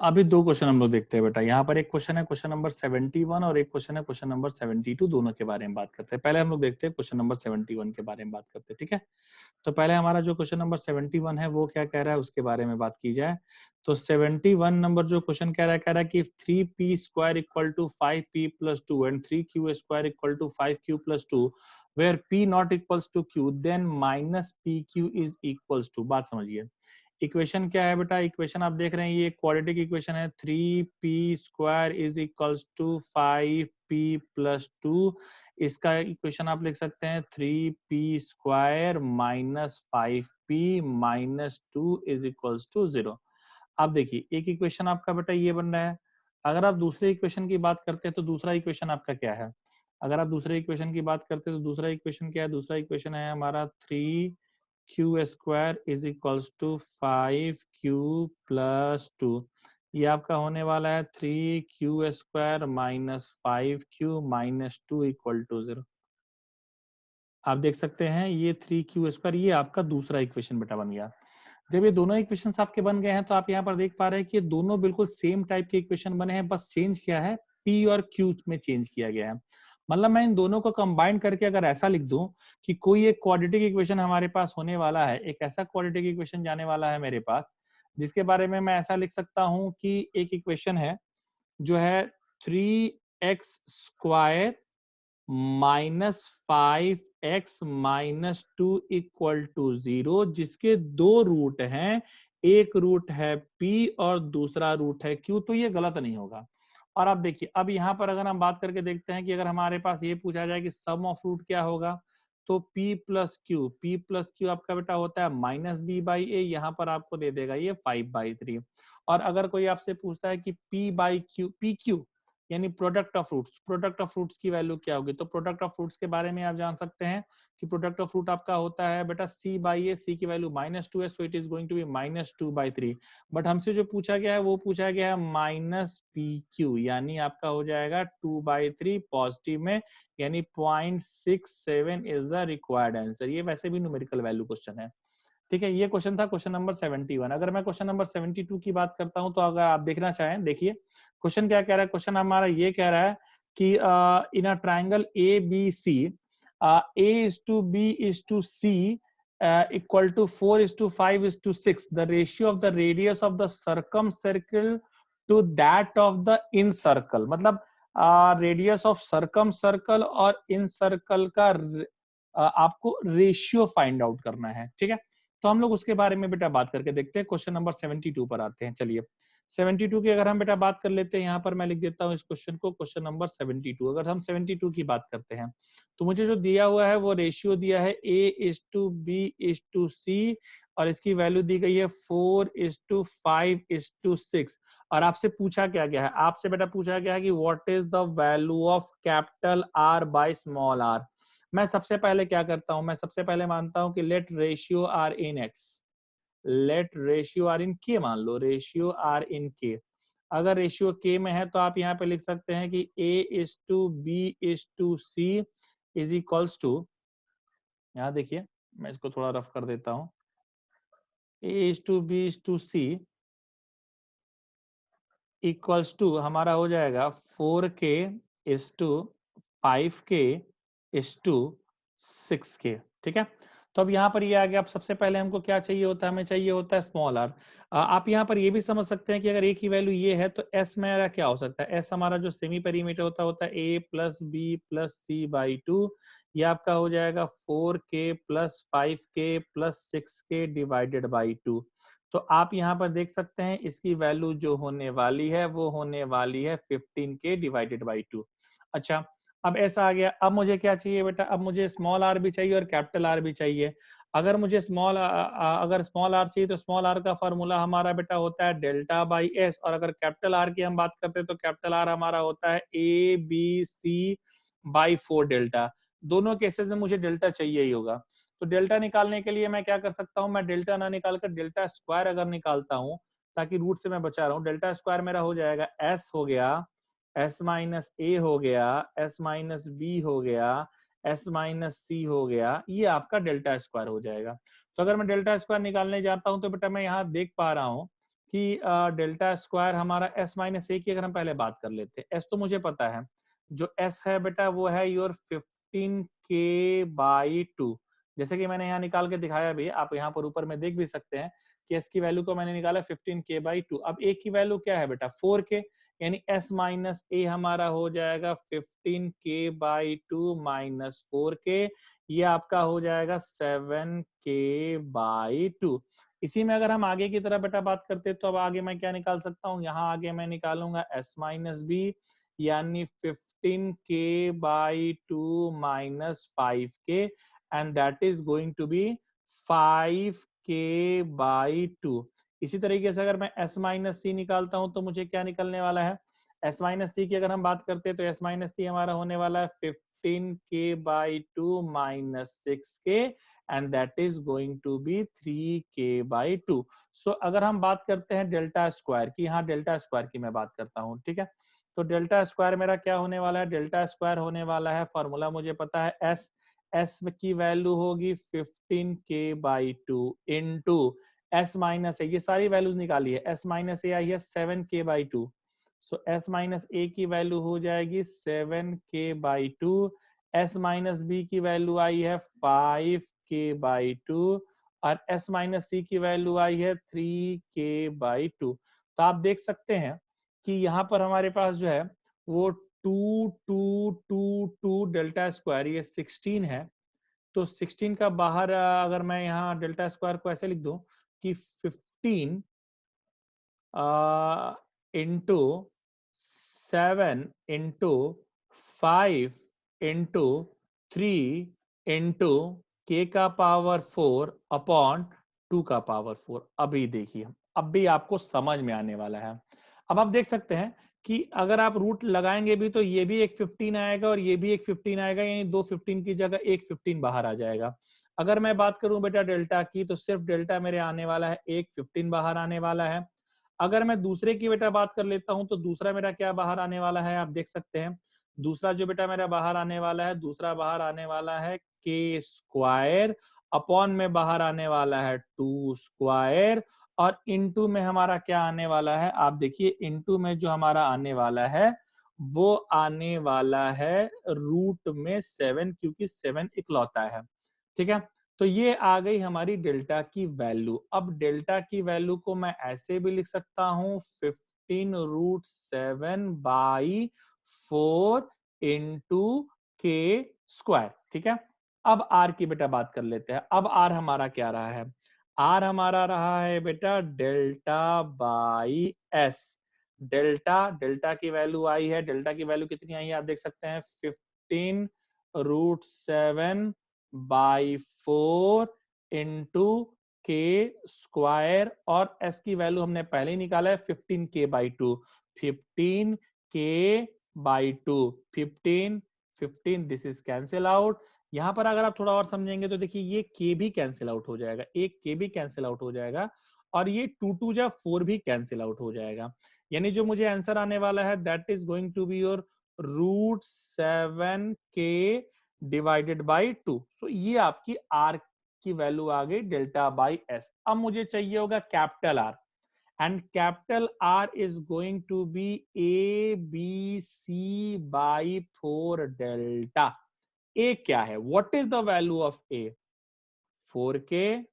अभी दो क्वेश्चन हम लोग देखते हैं बेटा। यहाँ पर एक क्वेश्चन है क्वेश्चन नंबर 71 और एक क्वेश्चन है क्वेश्चन नंबर 72, दोनों के बारे में बात करते हैं। पहले हम लोग देखते हैं क्वेश्चन नंबर 71 के बारे में बात करते हैं, ठीक है। तो पहले हमारा जो क्वेश्चन नंबर 71 है वो क्या कह रहा है उसके बारे में बात की जाए। तो 71 नंबर जो क्वेश्चन कह रहा है कि 3p square equal to 5p plus 2 and 3q square equal to 5q plus 2 where p not equals to q then minus pq is equals to. बात समझिए, इक्वेशन क्या है बेटा। इक्वेशन आप देख रहे हैं ये क्वाड्रेटिक इक्वेशन है। 3p square is equals to 5p plus 2। इसका इक्वेशन आप लिख सकते हैं 3p square minus 5p minus 2 is equals to 0। आप देखिए एक इक्वेशन आपका बेटा ये बन रहा है। अगर आप दूसरे इक्वेशन की बात करते हैं तो दूसरा इक्वेशन आपका क्या है। अगर आप दूसरे इक्वेशन की बात करते हैं तो दूसरा इक्वेशन क्या है। दूसरा इक्वेशन है हमारा 3q square is equals to 5q plus 2। ये आपका होने वाला है 3q square minus 5q minus 2 equal to 0। आप देख सकते हैं ये 3q स्क्वायर, ये आपका दूसरा इक्वेशन बेटा बन गया। जब ये दोनों इक्वेशंस आपके बन गए हैं तो आप यहाँ पर देख पा रहे हैं कि ये दोनों बिल्कुल सेम टाइप के इक्वेशन बने हैं, बस चेंज क्या है, p और q में चेंज किया गया है। मतलब मैं इन दोनों को कंबाइन करके अगर ऐसा लिख दूं कि कोई एक क्वाड्रेटिक इक्वेशन हमारे पास होने वाला है, एक ऐसा क्वाड्रेटिक इक्वेशन जाने वाला है मेरे पास जिसके बारे में मैं ऐसा लिख सकता हूं कि एक इक्वेशन है जो है 3x square minus 5x minus 2 equal to 0, जिसके दो रूट हैं, एक रूट है p और दूसरा रूट है q। तो ये गलत नहीं होगा। और अब देखिए, अब यहाँ पर अगर हम बात करके देखते हैं कि अगर हमारे पास ये पूछा जाए कि सम ऑफ रूट क्या होगा, तो p प्लस क्यू आपका बेटा होता है माइनस b बाई ए, यहाँ पर आपको दे देगा ये 5/3। और अगर कोई आपसे पूछता है कि p by Q, P Q यानी प्रोडक्ट ऑफ फ्रूट्स की वैल्यू क्या होगी, तो प्रोडक्ट ऑफ फ्रूट्स के बारे में आप जान सकते हैं कि प्रोडक्ट ऑफ फ्रूट आपका होता है बेटा c बाई ए, सी की वैल्यू -2 है, so it is going to be -2/3। But हमसे जो पूछा गया है वो पूछा गया है माइनस पी क्यू, यानी आपका हो जाएगा 2/3 पॉजिटिव में, यानी 0.67 इज द रिक्वायर्ड आंसर। ये वैसे भी न्यूमेरिकल वैल्यू क्वेश्चन है, ठीक है। ये क्वेश्चन था क्वेश्चन नंबर 71। अगर मैं क्वेश्चन नंबर 72 की बात करता हूं तो अगर आप देखना चाहें, देखिए क्वेश्चन क्या कह रहा है। क्वेश्चन हमारा ये कह रहा है कि in a triangle A B C, A is to B is to C equal to 4:5:6, the ratio of the radius of the circumcircle to that of the incircle. मतलब radius of circumcircle और इन circle का आपको ratio find out करना है, ठीक है। तो हम लोग उसके बारे में बेटा बात करके देखते हैं। क्वेश्चन नंबर 72 पर आते हैं। चलिए 72 की अगर हम बेटा बात कर लेते हैं, यहाँ पर मैं लिख देता हूँ इस क्वेश्चन को, क्वेश्चन नंबर 72। अगर हम 72 की बात करते हैं तो मुझे जो दिया हुआ है वो रेशियो दिया है a:b:c और इसकी वैल्यू दी गई है 4:5:6। और आपसे पूछा क्या गया है, आपसे बेटा पूछा गया है कि what is the value of capital R by small R. मैं सबसे पहले क्या करता हूं, मैं सबसे पहले मानता हूं कि let ratio R in X, let ratio R in K, मान लो रेशियो आर इन के। अगर रेशियो के में है तो आप यहाँ पे लिख सकते हैं कि a:b:c इज इक्वल्स टू, यहाँ देखिए मैं इसको थोड़ा रफ कर देता हूँ, a:b:c इक्वल्स टू हमारा हो जाएगा 4k:5k:6k, ठीक है। तो अब यहाँ पर ये आ गया। अब सबसे पहले हमको क्या चाहिए होता है, हमें चाहिए होता है स्मॉल आर। आप यहाँ पर ये भी समझ सकते हैं कि अगर ए की वैल्यू ये है तो एस मेरा क्या हो सकता है, एस हमारा जो सेमी पेरीमीटर होता है a plus B plus C by 2, ये आपका हो जाएगा 4k+5k+6k डिवाइडेड बाई 2। तो आप यहाँ पर देख सकते हैं इसकी वैल्यू जो होने वाली है वो होने वाली है 15k डिवाइडेड बाई 2। अच्छा, अब ऐसा आ गया। अब मुझे क्या चाहिए बेटा, अब मुझे स्मॉल आर भी चाहिए और कैपिटल आर भी चाहिए। अगर मुझे अगर स्मॉल आर चाहिए तो स्मॉल आर का फॉर्मूला हमारा बेटा होता है डेल्टा बाई एस, और अगर कैपिटल आर की हम बात करते हैं तो कैपिटल आर हमारा होता है A B C by 4 delta. दोनों केसेस में मुझे डेल्टा चाहिए ही होगा। तो डेल्टा निकालने के लिए मैं क्या कर सकता हूं, मैं डेल्टा ना निकालकर डेल्टा स्क्वायर अगर निकालता हूं ताकि रूट से मैं बचा रहा हूं, डेल्टा स्क्वायर मेरा हो जाएगा एस हो गया, एस माइनस ए हो गया, एस माइनस बी हो गया, एस माइनस सी हो गया, ये आपका डेल्टा स्क्वायर हो जाएगा। तो अगर मैं डेल्टा स्क्वायर निकालने जाता हूं तो बेटा मैं यहाँ देख पा रहा हूं कि डेल्टा स्क्वायर हमारा s माइनस ए की अगर हम पहले बात कर लेते हैं, s तो मुझे पता है, जो s है बेटा वो है योर 15k/2। जैसे कि मैंने यहाँ निकाल के दिखाया भी, आप यहाँ पर ऊपर में देख भी सकते हैं कि s की वैल्यू को मैंने निकाला 15k/2। अब a की वैल्यू क्या है बेटा 4k, यानी s माइनस ए हमारा हो जाएगा 15k/2 माइनस 4k, ये आपका हो जाएगा 7k/2। इसी में अगर हम आगे की तरफ बेटा बात करते हैं तो अब आगे मैं क्या निकाल सकता हूँ, यहाँ आगे मैं निकालूंगा s माइनस बी, यानी 15k/2 minus 5k, and that is going to be 5k/2। इसी तरीके से अगर मैं s माइनस सी निकालता हूं तो मुझे क्या निकलने वाला है, s माइनस सी की अगर हम बात करते हैं तो s माइनस सी हमारा होने वाला है 15k/2 minus 6k, and that is going to be 3k/2। So अगर हम बात करते हैं डेल्टा स्क्वायर की, हाँ डेल्टा स्क्वायर की मैं बात करता हूँ, ठीक है। तो डेल्टा स्क्वायर मेरा क्या होने वाला है, डेल्टा स्क्वायर होने वाला है, फॉर्मूला मुझे पता है, एस की वैल्यू होगी 15k/2 इनटू एस माइनस ए, ये सारी वैल्यूज निकालिए, एस माइनस ए आई है 7k/2, सो एस माइनस ए की वैल्यू हो जाएगी 7k/2, एस माइनस बी की वैल्यू आई है 5k/2, और एस माइनस सी की वैल्यू आई है 3k/2। तो आप देख सकते हैं कि यहाँ पर हमारे पास जो है वो 2 डेल्टा स्क्वायर, ये 16 है। तो 16 का बाहर अगर मैं यहाँ डेल्टा स्क्वायर को ऐसे लिख दूं कि 15 into 7 into 5 into 3 into k का पावर 4 अपॉन 2 का पावर 4। अभी देखिए, अब भी आपको समझ में आने वाला है। अब आप देख सकते हैं कि अगर आप रूट लगाएंगे भी तो ये भी एक 15 आएगा और ये भी एक 15 आएगा, यानी दो 15 की जगह एक 15 बाहर आ जाएगा। अगर मैं बात करूं बेटा डेल्टा की, तो सिर्फ डेल्टा मेरे आने वाला है, एक 15 बाहर आने वाला है। अगर मैं दूसरे की बेटा बात कर लेता हूं तो दूसरा मेरा क्या बाहर आने वाला है, आप देख सकते हैं। दूसरा जो बेटा मेरा बाहर आने वाला है, दूसरा बाहर आने वाला है के स्क्वायर, अपॉन में बाहर आने वाला है 2 स्क्वायर, और इनटू में हमारा क्या आने वाला है, आप देखिए इनटू में जो हमारा आने वाला है वो आने वाला है रूट में 7, क्योंकि 7 इकलौता है, ठीक है। तो ये आ गई हमारी डेल्टा की वैल्यू। अब डेल्टा की वैल्यू को मैं ऐसे भी लिख सकता हूं 15√7/4 इंटू के स्क्वायर, ठीक है। अब आर की बेटा बात कर लेते हैं। अब आर हमारा क्या रहा है, आर हमारा रहा है बेटा डेल्टा बाई एस। डेल्टा की वैल्यू आई है, डेल्टा की वैल्यू कितनी आई है आप देख सकते हैं 15√7/4 इंटू के स्क्वायर, और एस की वैल्यू हमने पहले ही निकाला है 15k/2, 15k/2, 15 this is cancel out. यहाँ पर अगर आप थोड़ा और समझेंगे तो देखिए ये k भी कैंसिल आउट हो जाएगा, एक k भी कैंसिल आउट हो जाएगा, और ये 2 भी कैंसिल आउट हो जाएगा। यानी जो मुझे आंसर आने वाला है that is going to be your √7k divided by 2। So ये आपकी आर की वैल्यू आ गई डेल्टा बाई एस। अब मुझे चाहिए होगा capital R, and capital R is going to be ABC/4 delta। A क्या है, what is the value of A? 4k,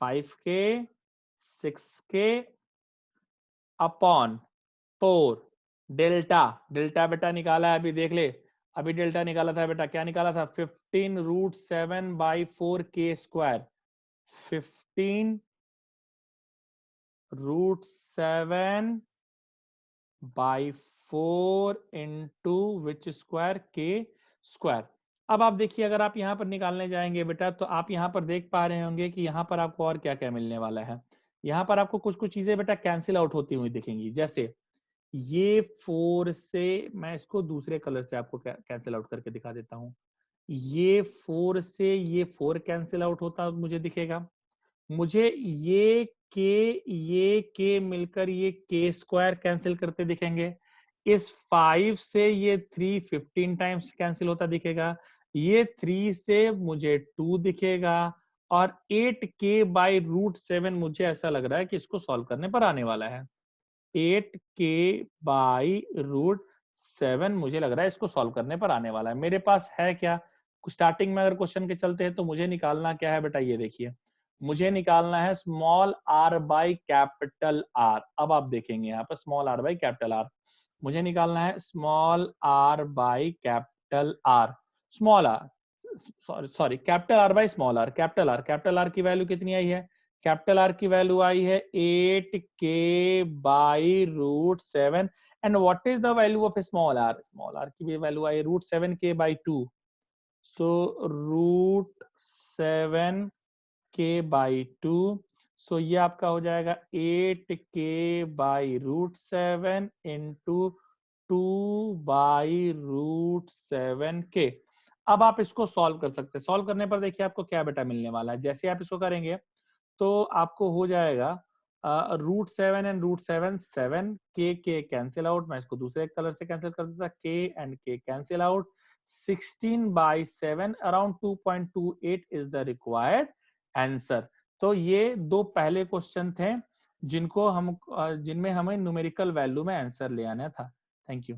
5k, 6k upon 4 delta. Delta बेटा निकाला है, अभी देख ले, अभी डेल्टा निकाला था बेटा, क्या निकाला था 15√7/4 स्क्वायर, 15√7/4 इंटू विच स्क्वायर के स्क्वायर। अब आप देखिए अगर आप यहाँ पर निकालने जाएंगे बेटा तो आप यहाँ पर देख पा रहे होंगे कि यहाँ पर आपको और क्या क्या मिलने वाला है। यहाँ पर आपको कुछ कुछ चीजें बेटा कैंसिल आउट होती हुई दिखेंगी, जैसे ये 4 से, मैं इसको दूसरे कलर से आपको कैंसिल आउट करके दिखा देता हूँ। ये 4 से ये 4 कैंसिल आउट होता मुझे दिखेगा। मुझे ये के मिलकर ये के स्क्वायर कैंसिल करते दिखेंगे। इस 5 से ये 3 15 टाइम्स कैंसिल होता दिखेगा। ये 3 से मुझे 2 दिखेगा, और 8k/√7 मुझे ऐसा लग रहा है कि इसको सॉल्व करने पर आने वाला है। 8k/√7 मुझे लग रहा है इसको सॉल्व करने पर आने वाला है। मेरे पास है क्या? स्टार्टिंग में अगर क्वेश्चन के चलते हैं तो मुझे निकालना क्या है बेटा, ये देखिए। मुझे निकालना है small r by capital R। अब आप देखेंगे यहाँ पर small r by capital R। मुझे निकालना है small r by capital R। Small r, sorry capital R by small r। Capital R की वैल्यू कितनी आई है? कैपिटल R की वैल्यू आई है 8k/√7। And what is the value of small r? Small r की value आई √7k/2। सो √7k/2। सो ये आपका हो जाएगा 8k/√7 इंटू 2/√7k। अब आप इसको सॉल्व कर सकते हैं। सॉल्व करने पर देखिए आपको क्या बेटा मिलने वाला है। जैसे आप इसको करेंगे तो आपको हो जाएगा √7 एंड √7 7, के कैंसिल आउट। मैं इसको दूसरे कलर से कैंसिल कर देता, के एंड के cancel out. 16/7 around 2.28 is the required answer. तो ये दो पहले क्वेश्चन थे जिनको हम जिनमें हमें न्यूमेरिकल वैल्यू में आंसर ले आना था। Thank you.